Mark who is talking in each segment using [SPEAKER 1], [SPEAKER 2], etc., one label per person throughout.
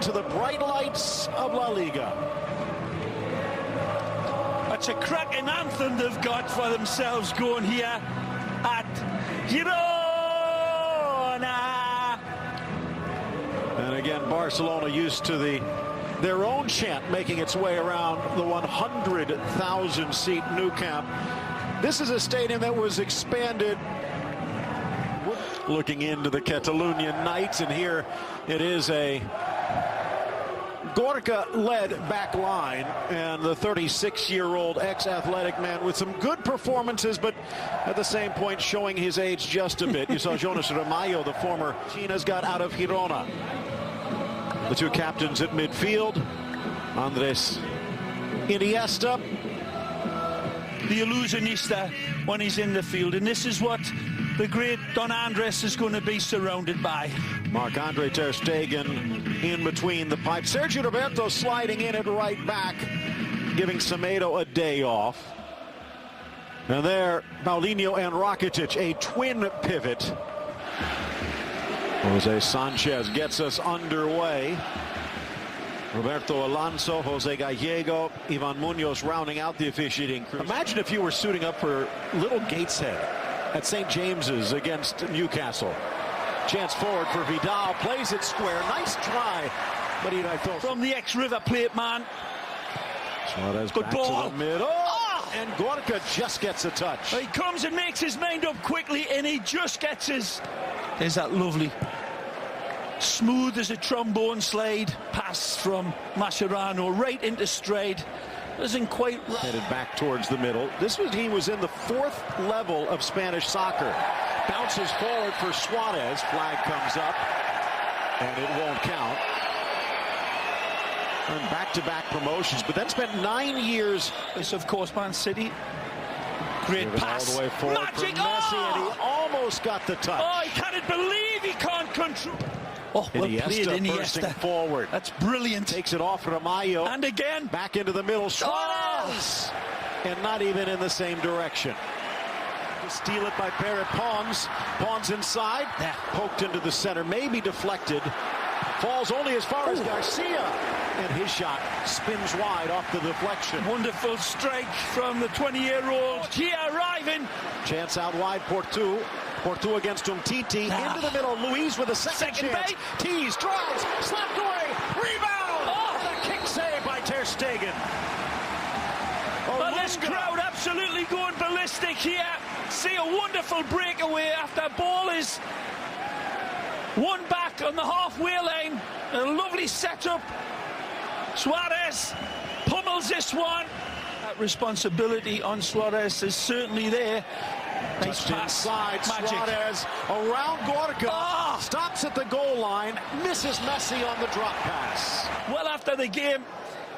[SPEAKER 1] To the bright lights of La Liga.
[SPEAKER 2] That's a cracking anthem they've got for themselves going here at Girona.
[SPEAKER 1] And again, Barcelona used to their own chant making its way around the 100,000 seat Nou Camp. This is a stadium that was expanded. Looking into the Catalonian nights, and here it is a Gorka-led back line, and the 36-year-old ex-athletic man with some good performances, but at the same point showing his age just a bit. You saw Jonas Ramalho, the former Chinas, got out of Girona. The two captains at midfield, Andres Iniesta.
[SPEAKER 2] The illusionista when he's in the field, and this is what the great Don Andres is going to be surrounded by.
[SPEAKER 1] Marc-Andre ter Stegen in between the pipes. Sergio Roberto sliding in at right back, giving Semedo a day off. And there, Paulinho and Rakitic, a twin pivot. Jose Sanchez gets us underway. Roberto Alonso, Jose Gallego, Ivan Munoz rounding out the officiating crew. Imagine if you were suiting up for Little Gateshead at St. James's against Newcastle. Chance forward for Vidal, plays it square. Nice try, but he thought
[SPEAKER 2] from the ex-River Plate man.
[SPEAKER 1] Suarez
[SPEAKER 2] good
[SPEAKER 1] back
[SPEAKER 2] ball
[SPEAKER 1] to the middle, and Gorka just gets a touch.
[SPEAKER 2] He comes and makes his mind up quickly, and he just gets his. There's that lovely, smooth as a trombone slide pass from Mascherano right into stride. Isn't quite right.
[SPEAKER 1] Headed back towards the middle. He was in the fourth level of Spanish soccer. Bounces forward for Suarez. Flag comes up, and it won't count. And back-to-back promotions, but then spent 9 years.
[SPEAKER 2] This, of course, Man City. Great pass.
[SPEAKER 1] All the way forward
[SPEAKER 2] Magic.
[SPEAKER 1] for Messi, and he almost got the touch.
[SPEAKER 2] Oh, he can't believe he can't control. Oh, well played, Iniesta.
[SPEAKER 1] Forward.
[SPEAKER 2] That's brilliant.
[SPEAKER 1] Takes it off Ramalho.
[SPEAKER 2] And again.
[SPEAKER 1] Back into the middle. Suarez!
[SPEAKER 2] Oh.
[SPEAKER 1] And not even in the same direction. To steal it by Pere Pons. Pons inside.
[SPEAKER 2] Yeah.
[SPEAKER 1] Poked into the center. Maybe deflected. Falls only as far as Garcia. And his shot spins wide off the deflection.
[SPEAKER 2] Wonderful strike from the 20-year-old. Here arriving.
[SPEAKER 1] Chance out wide, Porto. Porto against Umtiti. Into the middle. Luis with a second chance. Tees, drives, slapped away. Rebound! And a kick save by ter Stegen.
[SPEAKER 2] Well, this crowd absolutely going ballistic here. See a wonderful breakaway after ball is one back on the halfway line. A lovely setup. Suarez pummels this one. That responsibility on Suarez is certainly there. Nice pass.
[SPEAKER 1] Inside, Suarez around Gorka. Stops at the goal line. Misses Messi on the drop pass.
[SPEAKER 2] Well, after the game,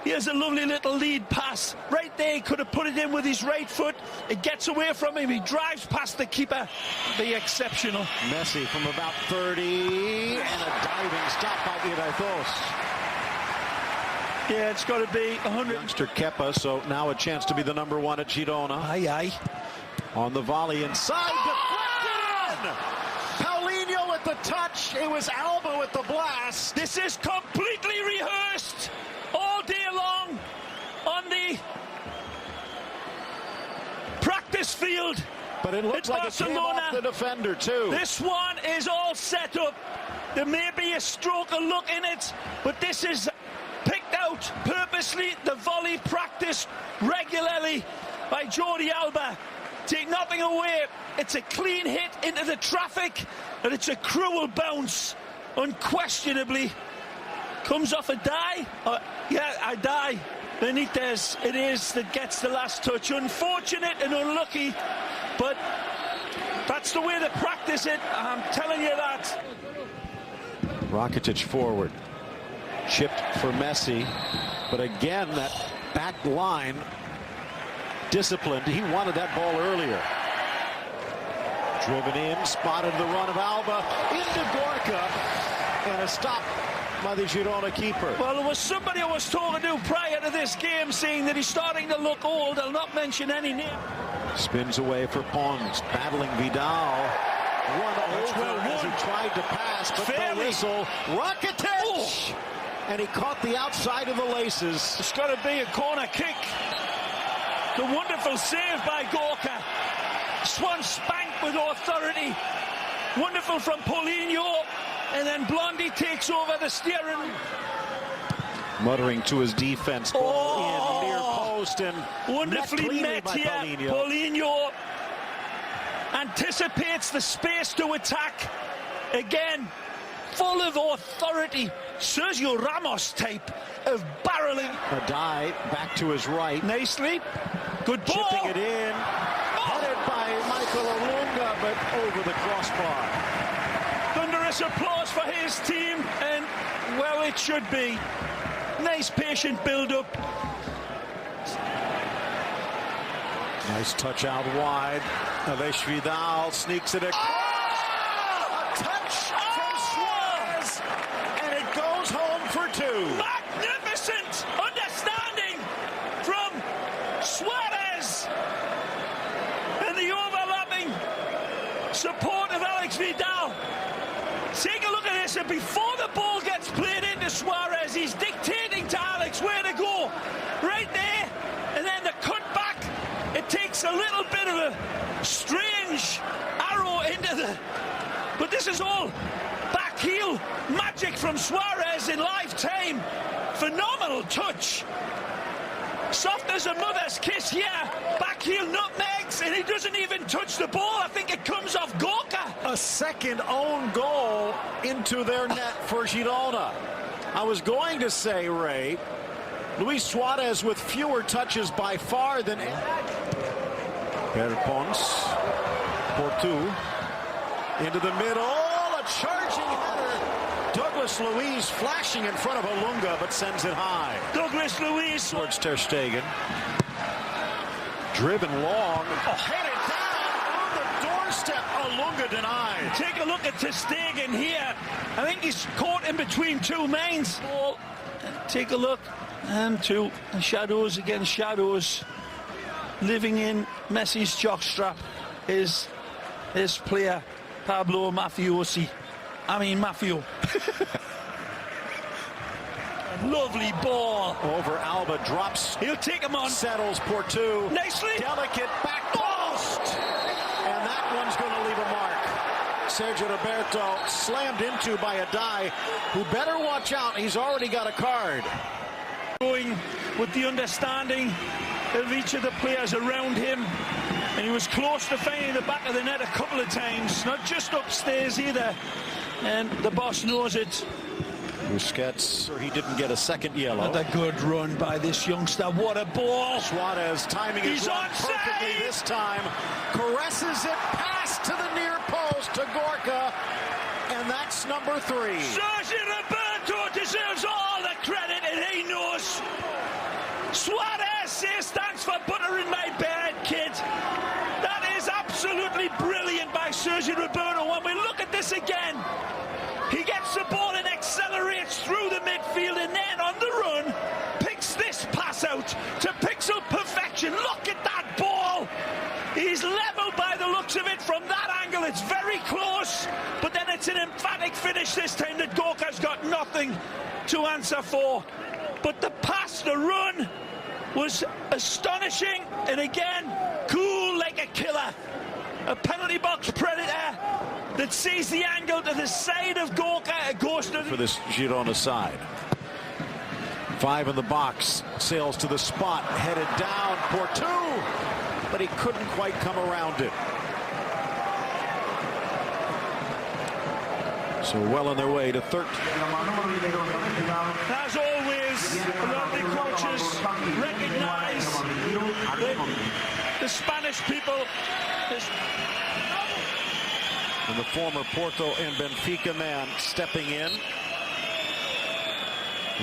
[SPEAKER 2] here's a lovely little lead pass. Right there, he could have put it in with his right foot. It gets away from him. He drives past the keeper. The exceptional.
[SPEAKER 1] Messi from about 30. And a diving stop by Iraitos.
[SPEAKER 2] Yeah, it's got to be 100.
[SPEAKER 1] Youngster Kepa, so now a chance to be the number one at Girona.
[SPEAKER 2] Aye, aye.
[SPEAKER 1] On the volley inside, deflected! Paulinho with the touch. It was Alba with the blast.
[SPEAKER 2] This is completely rehearsed all day long on the practice field.
[SPEAKER 1] But it looks like Barcelona. It came off the defender too.
[SPEAKER 2] This one is all set up. There may be a stroke of luck in it, but this is picked out purposely. The volley practiced regularly by Jordi Alba. Take nothing away. It's a clean hit into the traffic, and it's a cruel bounce. Unquestionably. Comes off a die. Yeah, a die. Benitez, it is that gets the last touch. Unfortunate and unlucky, but that's the way to practice it. I'm telling you that.
[SPEAKER 1] Rakitic forward. Chipped for Messi, but again, that back line disciplined. He wanted that ball earlier. Driven in, spotted the run of Alba into Gorka, and a stop by the Girona keeper.
[SPEAKER 2] Well, there was somebody I was talking to prior to this game saying that he's starting to look old. I'll not mention any name.
[SPEAKER 1] Spins away for Pons, battling Vidal. One over as he tried to pass, but the whistle. Rakitic! and he caught the outside of the laces.
[SPEAKER 2] It's got to be a corner kick. The wonderful save by Gorka. Swan spanked with authority. Wonderful from Paulinho, and then Blondie takes over the steering.
[SPEAKER 1] Muttering to his defense, ball in near post, and
[SPEAKER 2] wonderfully met here. Paulinho anticipates the space to attack. Again, full of authority. Sergio Ramos type of barreling.
[SPEAKER 1] A dive back to his right.
[SPEAKER 2] Nicely. Good ball.
[SPEAKER 1] Chipping it in. Headed by Michael Olunga, but over the crossbar.
[SPEAKER 2] Thunderous applause for his team, and well, it should be. Nice patient build-up.
[SPEAKER 1] Nice touch out wide. Aleix Vidal sneaks it across. A touch from Suarez, and it goes home for two.
[SPEAKER 2] Magnificent understanding from Suarez, and the overlapping support of Alex Vidal. Take a look at this, and before the ball gets played into Suarez, he's dictating to Alex where to go. Right there, and then the cut back. It takes a little bit of a strange arrow into the... But this is all back heel magic from Suarez in live time. Phenomenal touch. Soft as a mother's kiss here. Back heel nutmegs, and he doesn't even touch the ball. I think it comes off Gorka.
[SPEAKER 1] A second own goal into their net for Girona. I was going to say, Ray, Luis Suarez with fewer touches by far than... Perpons, Portu, into the middle, a charging header. Douglas Luiz flashing in front of Olunga, but sends it high.
[SPEAKER 2] Douglas Luiz
[SPEAKER 1] towards Ter Stegen. Driven long, headed down on the doorstep. Olunga denied.
[SPEAKER 2] Take a look at Ter Stegen here. I think he's caught in between two men. Take a look, and two shadows against shadows. Living in Messi's jockstrap is his player, Pablo Mafiosi. Mafio. Lovely ball.
[SPEAKER 1] Over Alba, drops.
[SPEAKER 2] He'll take him on.
[SPEAKER 1] Settles Portu.
[SPEAKER 2] Nicely.
[SPEAKER 1] Delicate back post. And that one's going to leave a mark. Sergio Roberto slammed into by a die, who better watch out. He's already got a card.
[SPEAKER 2] Going with the understanding of each of the players around him, and he was close to finding the back of the net a couple of times, not just upstairs either, and the boss knows it.
[SPEAKER 1] Busquets, he didn't get a second yellow.
[SPEAKER 2] What a good run by this youngster. What a ball.
[SPEAKER 1] Suarez timing his run perfectly this time. Caresses it past to the near post to Gorka, and that's number 3.
[SPEAKER 2] Sergio Roberto deserves all the credit, and he knows. Suarez stands for butter in my bed, kid. That is absolutely brilliant by Sergio Roberto. When we look at this again, he gets the ball and accelerates through the midfield, and then on the run, picks this pass out to pixel perfection. Look at that ball. He's level by the looks of it from that angle. It's very close, but then it's an emphatic finish this time that Gorka's got nothing to answer for. But the pass, the run, was astonishing, and again, cool like a killer. A penalty box predator that sees the angle to the side of Gorka. It goes to
[SPEAKER 1] for this Girona side. 5 in the box, sails to the spot, headed down, Portu, but he couldn't quite come around it. So well on their way to 13.
[SPEAKER 2] As always, the coaches recognize the Spanish people.
[SPEAKER 1] And the former Porto and Benfica man stepping in.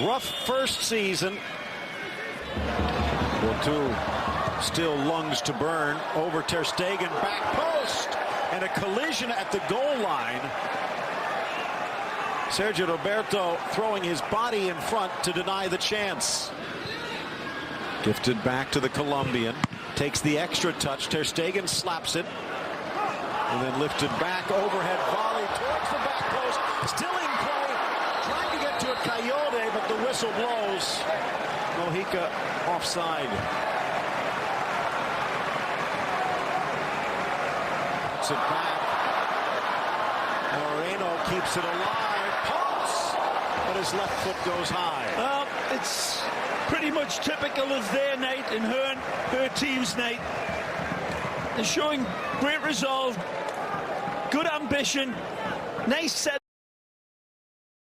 [SPEAKER 1] Rough first season. Porto still lungs to burn. Over Ter Stegen, back post, and a collision at the goal line. Sergio Roberto throwing his body in front to deny the chance. Gifted back to the Colombian. Takes the extra touch. Ter Stegen slaps it. And then lifted back. Overhead volley towards the back post. Still in play. Trying to get to it. Coyote, but the whistle blows. Mojica offside. Puts it back. Moreno keeps it alive. Pulse, but his left foot goes high.
[SPEAKER 2] Well, it's pretty much typical of their night and her team's night. They're showing great resolve, good ambition, nice set